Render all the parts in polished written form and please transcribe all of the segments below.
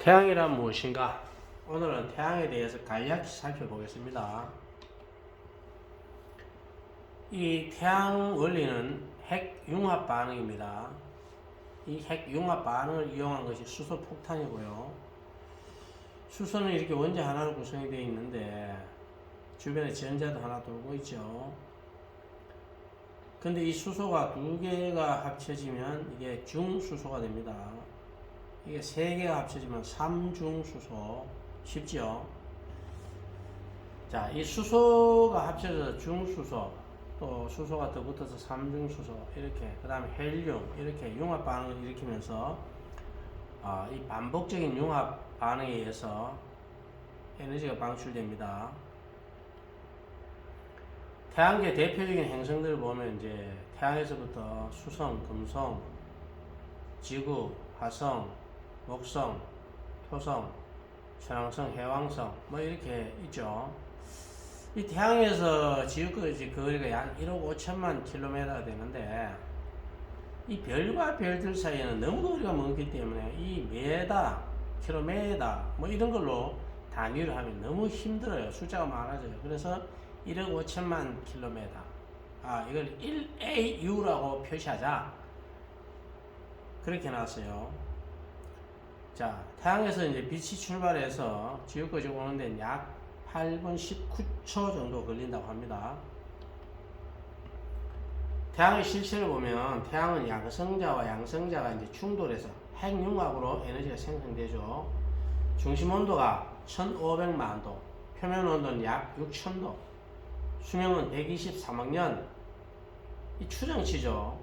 태양이란 무엇인가? 오늘은 태양에 대해서 간략히 살펴보겠습니다. 이 태양 원리는 핵융합 반응입니다. 이 핵융합 반응을 이용한 것이 수소 폭탄이고요. 수소는 이렇게 원자 하나로 구성이 되어 있는데 주변에 전자도 하나 돌고 있죠. 근데 이 수소가 두 개가 합쳐지면 이게 중수소가 됩니다. 이게 세 개가 합쳐지면 삼중수소. 쉽죠? 자, 이 수소가 합쳐져서 중수소, 또 수소가 더 붙어서 삼중수소, 이렇게, 그 다음에 헬륨, 이렇게 융합 반응을 일으키면서 이 반복적인 융합 반응에 의해서 에너지가 방출됩니다. 태양계 대표적인 행성들을 보면 이제 태양에서부터 수성, 금성, 지구, 화성, 목성, 토성, 천왕성, 해왕성 뭐 이렇게 있죠. 이 태양에서 지구까지 거리가 약 1억 5천만 킬로미터가 되는데 이 별과 별들 사이에는 너무 거리가 멀기 때문에 이 메다, 킬로미터 뭐 이런 걸로 단위를 하면 너무 힘들어요. 숫자가 많아져요. 그래서 1억 5천만 킬로미터 이걸 1AU라고 표시하자 그렇게 나왔어요. 자, 태양에서 이제 빛이 출발해서 지구까지 오는 데는 약 8분 19초 정도 걸린다고 합니다. 태양의 실체를 보면 태양은 양성자와 양성자가 이제 충돌해서 핵융합으로 에너지가 생성되죠. 중심 온도가 1500만 도, 표면 온도는 약 6000도, 수명은 123억 년. 이 추정치죠.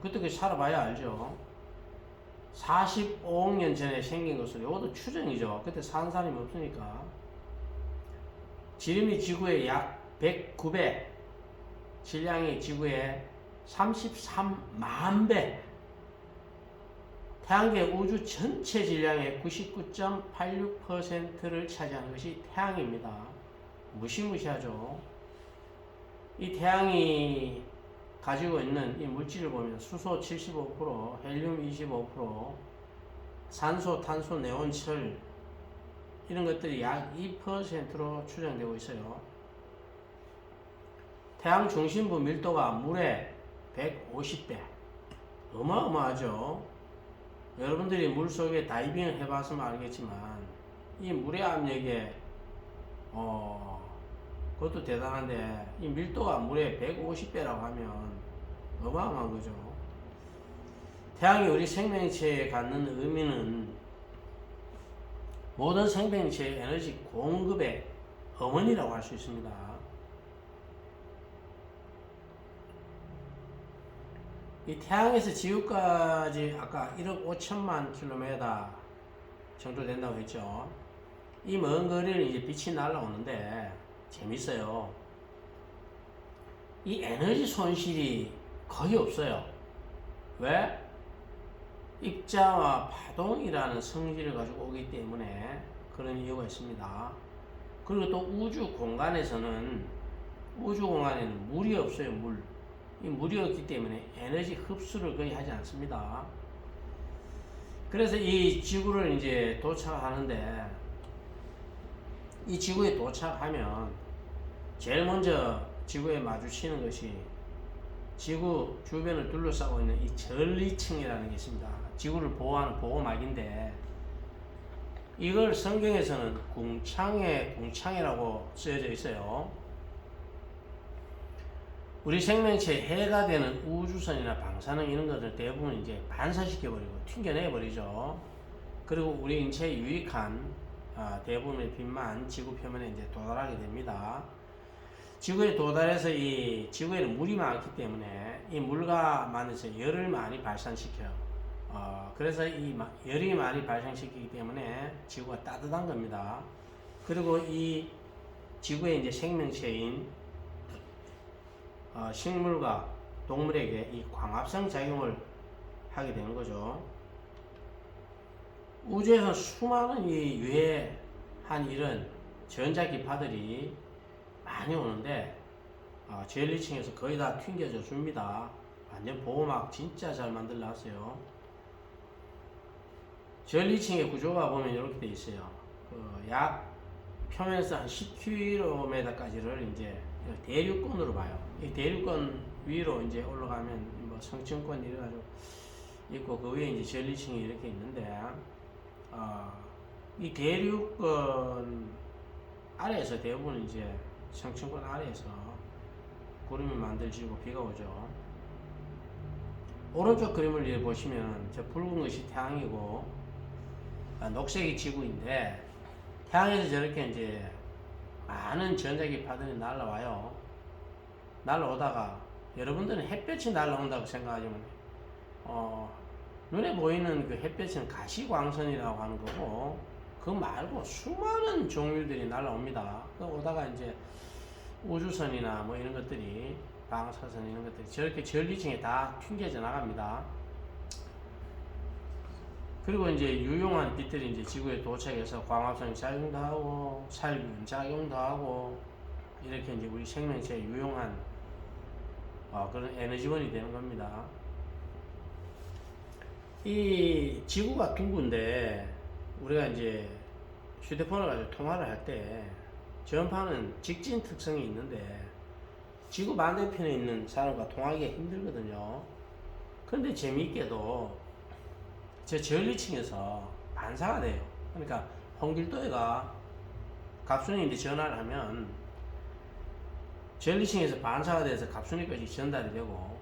그때 그 살아봐야 알죠. 45억 년 전에 생긴 것으로 이것도 추정이죠. 그때 사는 사람이 없으니까. 지름이 지구의 약 109배, 질량이 지구의 33만 배. 태양계 우주 전체 질량의 99.86%를 차지하는 것이 태양입니다. 무시무시하죠. 이 태양이 가지고 있는 이 물질을 보면 수소 75%, 헬륨 25%, 산소, 탄소, 네온, 철 이런 것들이 약 2%로 추정되고 있어요. 태양 중심부 밀도가 물의 150배. 어마어마하죠. 여러분들이 물속에 다이빙을 해봤으면 알겠지만 이 물의 압력에 그것도 대단한데 이 밀도가 물의 150배라고 하면 어마어마한 거죠. 태양이 우리 생명체에 갖는 의미는 모든 생명체의 에너지 공급의 어머니라고 할 수 있습니다. 이 태양에서 지구까지 아까 1억 5천만 킬로미터 정도 된다고 했죠. 이 먼 거리는 이제 빛이 날아오는데 재밌어요. 이 에너지 손실이 거의 없어요. 왜? 입자와 파동이라는 성질을 가지고 오기 때문에 그런 이유가 있습니다. 그리고 또 우주 공간에는 물이 없어요. 이 물이 없기 때문에 에너지 흡수를 거의 하지 않습니다. 그래서 이 지구를 이제 도착하는데 이 지구에 도착하면 제일 먼저 지구에 마주치는 것이 지구 주변을 둘러싸고 있는 이 전리층이라는 게 있습니다. 지구를 보호하는 보호막인데 이걸 성경에서는 궁창이라고 쓰여져 있어요. 우리 생명체의 해가 되는 우주선이나 방사능 이런 것들 대부분 이제 반사시켜버리고 튕겨내버리죠. 그리고 우리 인체에 유익한 대부분의 빛만 지구 표면에 이제 도달하게 됩니다. 지구에 도달해서 이 지구에는 물이 많기 때문에 이 물과 만나서 열을 많이 발산시켜요. 그래서 이 열이 많이 발생시키기 때문에 지구가 따뜻한 겁니다. 그리고 이 지구에 이제 생명체인 식물과 동물에게 이 광합성 작용을 하게 되는 거죠. 우주에서 수많은 이 유해한 이런 전자기파들이 많이 오는데 제일리층에서 거의 다 튕겨져 줍니다. 완전 보호막 진짜 잘 만들어놨어요. 전리층의 구조가 보면 이렇게 돼 있어요. 약 표면에서 한 10km까지를 이제 대륙권으로 봐요. 이 대륙권 위로 이제 올라가면 뭐 성층권 이래가지고 있고 그 위에 이제 전리층이 이렇게 있는데 이 대륙권 아래에서 대부분 이제 성층권 아래에서 구름이 만들어지고 비가 오죠. 오른쪽 그림을 이제 보시면 저 붉은 것이 태양이고 녹색이 지구인데 태양에서 저렇게 이제 많은 전자기 파들이 날라와요. 날라오다가 여러분들은 햇볕이 날라온다고 생각하지만 눈에 보이는 그 햇볕은 가시광선이라고 하는 거고 그거 말고 수많은 종류들이 날라옵니다. 그 오다가 이제 우주선이나 뭐 이런 것들이 방사선 이런 것들이 저렇게 전리층에 다 튕겨져 나갑니다. 그리고 이제 유용한 빛들이 이제 지구에 도착해서 광합성 작용도 하고 살균 작용도 하고 이렇게 이제 우리 생명체에 유용한 그런 에너지원이 되는 겁니다. 이 지구가 둥근데 우리가 이제 휴대폰을 가지고 통화를 할 때 전파는 직진 특성이 있는데 지구 반대편에 있는 사람과 통화하기가 힘들거든요. 그런데 재미있게도 저 전리층에서 반사가 돼요. 그러니까 홍길동이가 갑순이한테 전화를 하면 전리층에서 반사가 돼서 갑순이까지 전달이 되고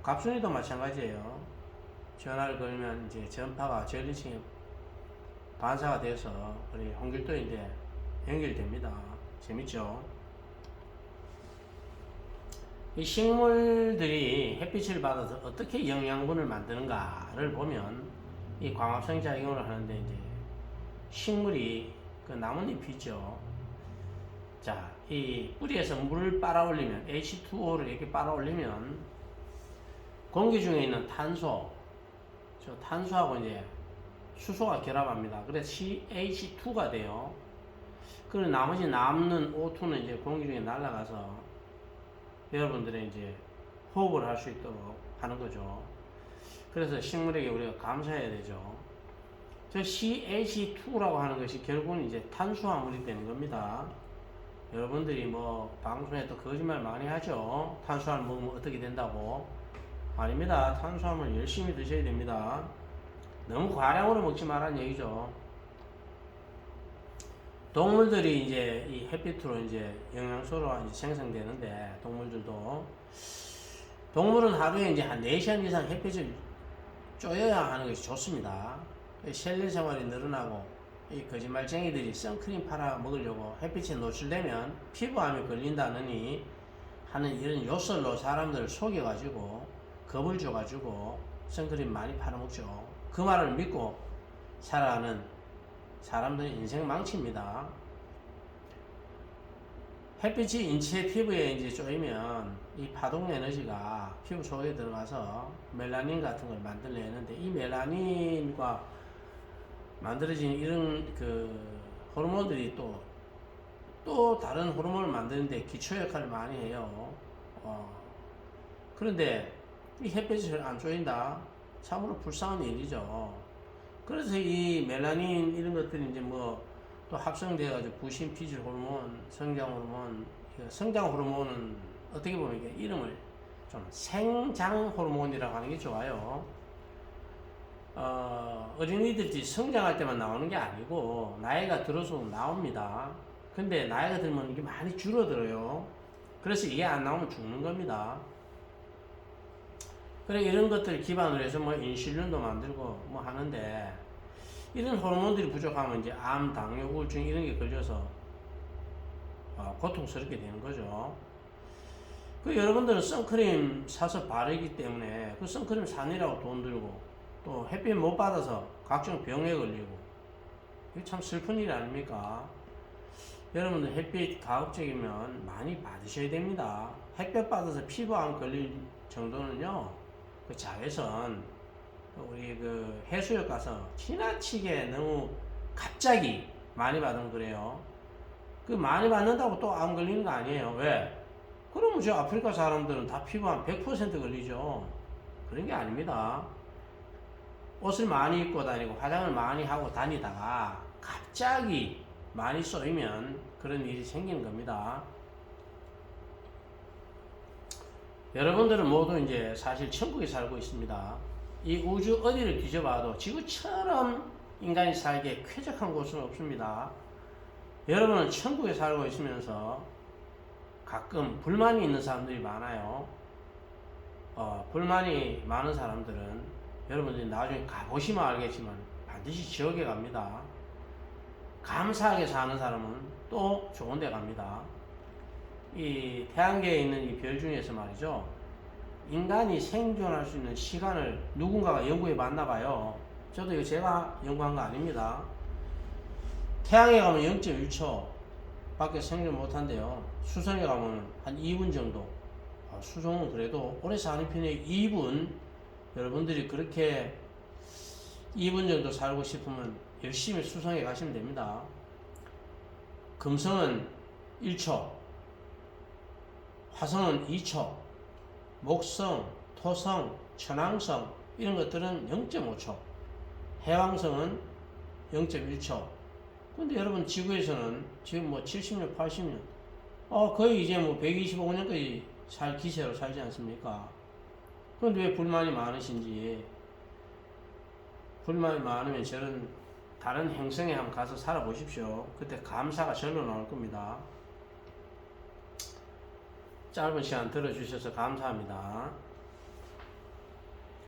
갑순이도 마찬가지예요. 전화를 걸면 이제 전파가 전리층에 반사가 돼서 우리 홍길동인데 연결됩니다. 재밌죠? 이 식물들이 햇빛을 받아서 어떻게 영양분을 만드는가를 보면 이 광합성 작용을 하는데 이제 식물이 그 나뭇잎이죠. 자, 이 뿌리에서 물을 빨아올리면 H2O를 이렇게 빨아올리면 공기 중에 있는 탄소, 저 탄소하고 이제 수소가 결합합니다. 그래서 CH2가 돼요. 그리고 나머지 남는 O2는 이제 공기 중에 날아가서 여러분들의 이제 호흡을 할 수 있도록 하는 거죠. 그래서 식물에게 우리가 감사해야 되죠. 저 CH2라고 하는 것이 결국은 이제 탄수화물이 되는 겁니다. 여러분들이 뭐 방송에 또 거짓말 많이 하죠. 탄수화물 먹으면 어떻게 된다고. 아닙니다. 탄수화물 열심히 드셔야 됩니다. 너무 과량으로 먹지 말라는 얘기죠. 동물들이 이제 이 햇빛으로 이제 영양소로 이제 생성되는데 동물은 하루에 이제 한 4시간 이상 햇빛을 쬐어야 하는 것이 좋습니다. 셀리 생활이 늘어나고 이 거짓말쟁이들이 선크림 팔아 먹으려고 햇빛에 노출되면 피부암이 걸린다느니 하는 이런 요설로 사람들을 속여가지고 겁을 줘가지고 선크림 많이 팔아먹죠. 그 말을 믿고 살아가는 사람들의 인생 망칩니다. 햇빛이 인체 피부에 이제 쪼이면 이 파동 에너지가 피부 속에 들어가서 멜라닌 같은 걸 만들어내는데 이 멜라닌과 만들어진 이런 그 호르몬들이 또 다른 호르몬을 만드는데 기초 역할을 많이 해요. 그런데 이 햇빛이 안 쪼인다? 참으로 불쌍한 일이죠. 그래서 이 멜라닌 이런 것들이 이제 뭐 또 합성되어가지고 부신 피질 호르몬, 성장 호르몬, 성장 호르몬은 어떻게 보면 이게 이름을 좀 생장 호르몬이라고 하는 게 좋아요. 어린이들이 성장할 때만 나오는 게 아니고 나이가 들어서 나옵니다. 근데 나이가 들면 이게 많이 줄어들어요. 그래서 이게 안 나오면 죽는 겁니다. 그래 이런 것들 기반으로 해서 뭐 인슐린도 만들고 뭐 하는데 이런 호르몬들이 부족하면 이제 암, 당뇨, 우울증 이런 게 걸려서 고통스럽게 되는 거죠. 그 여러분들은 선크림 사서 바르기 때문에 그 선크림 사느라고 돈 들고 또 햇빛 못 받아서 각종 병에 걸리고 이게 참 슬픈 일 아닙니까? 여러분들 햇빛 가급적이면 많이 받으셔야 됩니다. 햇볕 받아서 피부암 걸릴 정도는요, 그 자외선 우리 그 해수욕 가서 지나치게 너무 갑자기 많이 받으면 그래요. 그 많이 받는다고 또 암 걸리는 거 아니에요. 왜? 그러면 저 아프리카 사람들은 다 피부암 100% 걸리죠. 그런 게 아닙니다. 옷을 많이 입고 다니고 화장을 많이 하고 다니다가 갑자기 많이 쏘이면 그런 일이 생기는 겁니다. 여러분들은 모두 이제 사실 천국에 살고 있습니다. 이 우주 어디를 뒤져봐도 지구처럼 인간이 살기에 쾌적한 곳은 없습니다. 여러분은 천국에 살고 있으면서 가끔 불만이 있는 사람들이 많아요. 불만이 많은 사람들은 여러분들이 나중에 가보시면 알겠지만 반드시 지옥에 갑니다. 감사하게 사는 사람은 또 좋은 데 갑니다. 이 태양계에 있는 이 별 중에서 말이죠. 인간이 생존할 수 있는 시간을 누군가가 연구해 봤나 봐요. 저도 이거 제가 연구한 거 아닙니다. 태양에 가면 0.1초 밖에 생존 못한대요. 수성에 가면 한 2분 정도. 수성은 그래도 오래 사는 편에 2분, 여러분들이 그렇게 2분 정도 살고 싶으면 열심히 수성에 가시면 됩니다. 금성은 1초, 화성은 2초, 목성, 토성, 천왕성 이런 것들은 0.5초, 해왕성은 0.1초. 근데 여러분 지구에서는 지금 뭐 70년, 80년, 거의 이제 뭐 125년까지 살 기세로 살지 않습니까? 그런데 왜 불만이 많으신지, 불만이 많으면 저런 다른 행성에 한번 가서 살아보십시오. 그때 감사가 절로 나올 겁니다. 짧은 시간 들어주셔서 감사합니다.